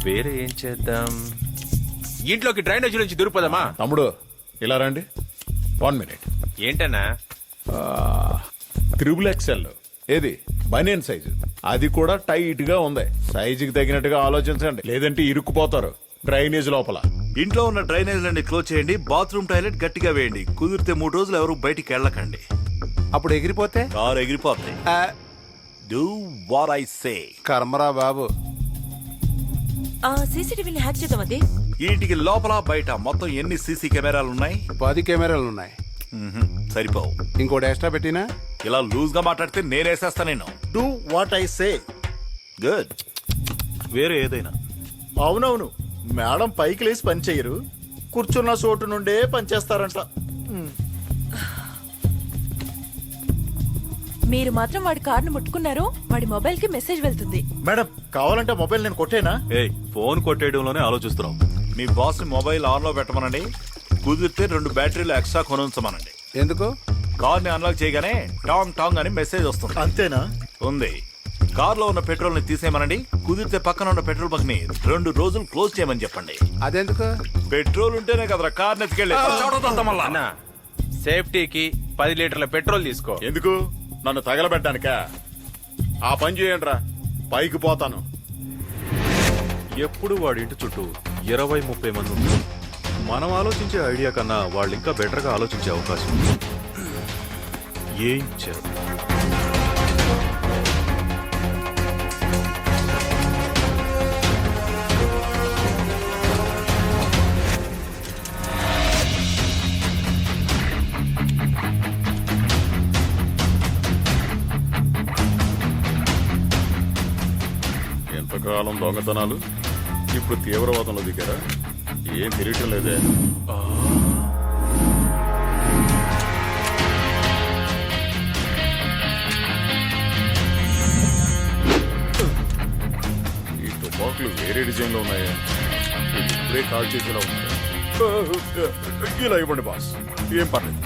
వేరే ఏం చేద్దాం? ఇంట్లోకి డ్రైనేజ్ నుంచి దూరిపోదామా? తమ్ముడు ఇలా రండి, 1 minute. ఏంటన్నా? XXL ఏది బనియన్ సైజు, అది కూడా టైట్ గా ఉంది. సైజుకి తగినట్టుగా ఆలోచించండి, లేదంటే ఇరుక్కుపోతారు డ్రైనేజ్ లోపల. ఇంట్లో ఉన్న డ్రైనేజ్లన్నీ క్లోజ్ చేయండి, బాత్రూమ్ టాయిలెట్ గట్టిగా వేయండి. కుదిరితే 3 రోజులు ఎవరు బయటికి వెళ్ళకండి. అప్పుడు ఎగిరిపోతే కారు ఎగిరిపోతాయి. Do what I say. కర్మరా బాబు. సీసీటీవీని హ్యాక్ చేద్దాం. అది ఈ ఇంటికి లోపల బయట మొత్తం ఎన్ని సీసీ కెమెరాలు ఉన్నాయి? 10 కెమెరాలు ఉన్నాయి. సరిపోవు. ఇంకోటి ఎక్స్ట్రా పెట్టినా ఇలా లూజ్ గా మాట్లాడితే నేనేసేస్తా నేను. Do what I say. Good. వేరే ఏదైనా? అవునవును, మేడం పైకి లేసి పని చెయ్యరు, కూర్చున్న చోటు నుండే పనిచేస్తారంట. మీరు మాత్రం వాడి కార్ను ముట్టుకున్నారు, వాడి మొబైల్ కి మెసేజ్ వెళ్తుంది. మేడం కావాలంటే మొబైల్ నేను కొట్టేనా? ఫోన్ కొట్టేయడంలోనే ఆలోచిస్తున్నాం. మీ బాస్ ని మొబైల్ ఆన్ లో పెట్టమనండి, కుదిరితే 2 బ్యాటరీలు ఎక్స్ట్రా కొనుంచమనండి. ఎందుకు? కార్ ని అన్లాక్ చేయగానే టాంగ్ టాంగ్ అని మెసేజ్ వస్తుంది. అంతేనా? ఉంది. కార్ లో ఉన్న పెట్రోల్ ని తీసేయమనండి, కుదిరితే పక్కన ఉన్న పెట్రోల్ బంక్ ని 2 రోజులు క్లోజ్ చేయమని చెప్పండి. అదెందుకు? పెట్రోల్ ఉంటేనే కదరా కార్ నెత్తికెళ్ళి. అన్నా, సేఫ్టీకి 10 లీటర్ల పెట్రోల్ తీసుకో. ఎందుకు? నన్ను తగలబెట్టానికా? ఆ పని చేయండి రా, పైకి పోతాను. ఎప్పుడు వాడి ఇంటి చుట్టూ 20-30 మంది ఉన్నారు. మనం ఆలోచించే ఐడియా కన్నా వాళ్ళు ఇంకా బెటర్గా ఆలోచించే అవకాశం ఉంది. ఏం చేద్దాం? ఎంతకాలం దొంగతనాలు, ఇప్పుడు తీవ్రవాదంలో దిగారా? ఏం తెలియటం లేదే. ఈ తుపాకులు వేరే డిజైన్ లో ఉన్నాయా? ఇప్పుడే కాల్ చేసేలా ఉన్నాయా? ఇలా ఇవ్వండి బాస్, ఏం పర్లేదు.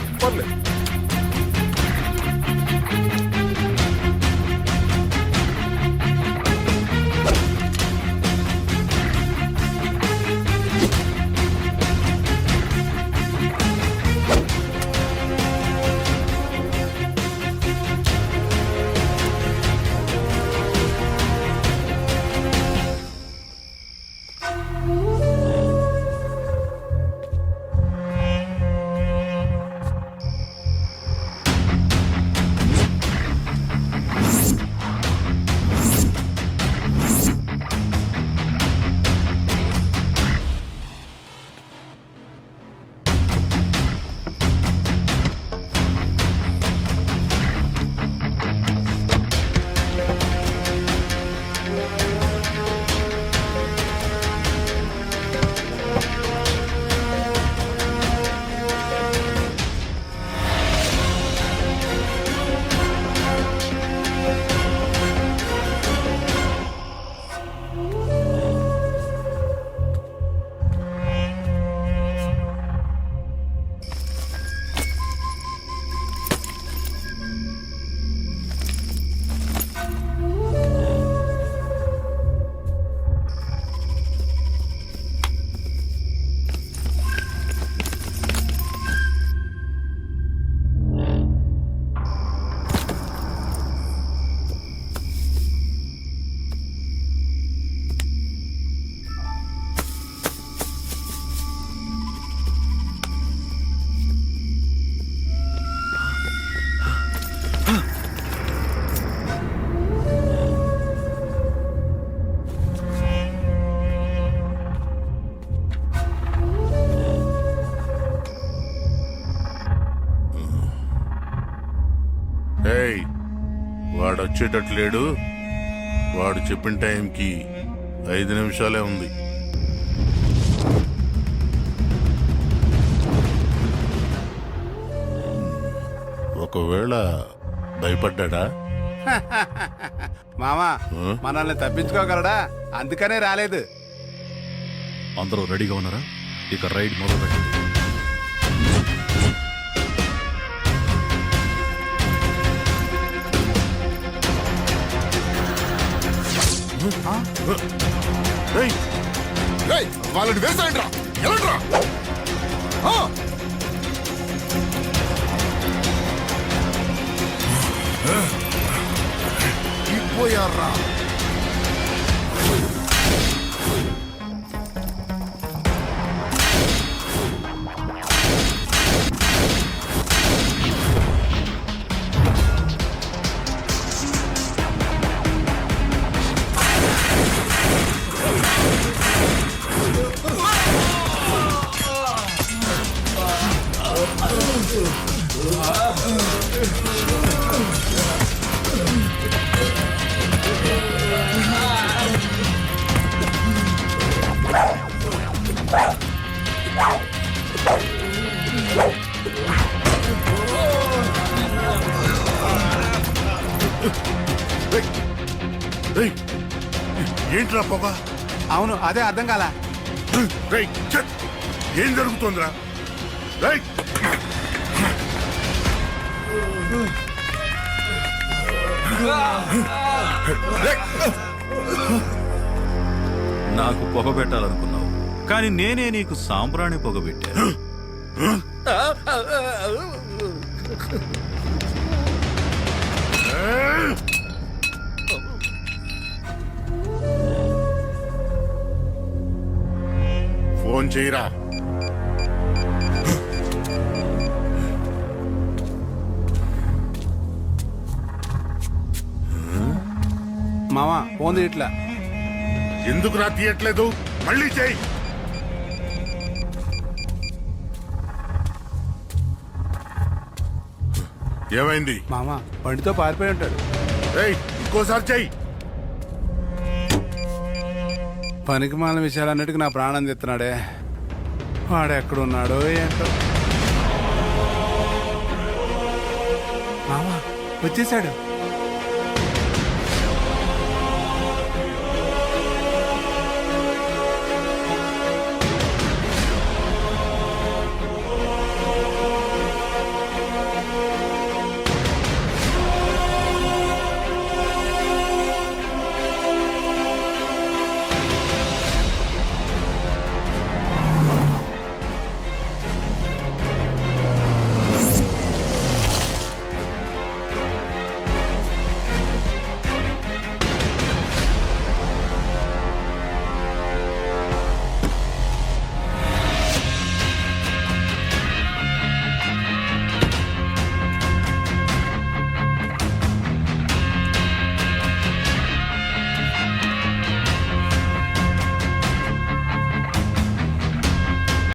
వాడు వచ్చేటట్టు లేడు. వాడు చెప్పిన టైంకి 5 నిమిషాలే ఉంది. ఒకవేళ భయపడ్డా? మామా మనల్ని తప్పించుకోగలడా? అందుకనే రాలేదు. అందరూ రెడీగా ఉన్నారా? ఇక రైడ్ మొదలు పెట్టండి. రేయ్, వాళ్ళని వేసేయండిరా ఎలాంట్రా పోయారా రేయ్, ఏంట్రా పొగ అవును అదే అర్థం కాల. రేయ్, ఛట్! ఏం జరుగుతోందిరా రేయ్! నాకు పొగ పెట్టాలనుకున్నావు కానీ నేనే నీకు సాంబ్రాణి పొగ పెట్టాను. ఫోన్ చేయరా. మామా ఫోన్ ఇట్లా ఎందుకు నా తీయట్లేదు? మళ్ళీ చేయి. ఏమైంది? మామా బండితో పారిపోయి ఉంటాడు. రేయ్, ఇంకోసారి చెయ్యి. పనికి మాలిన విషయాలన్నిటికీ నా ప్రాణం తెస్తున్నాడే. వాడు ఎక్కడున్నాడో ఏంటో. మామా వచ్చేసాడు.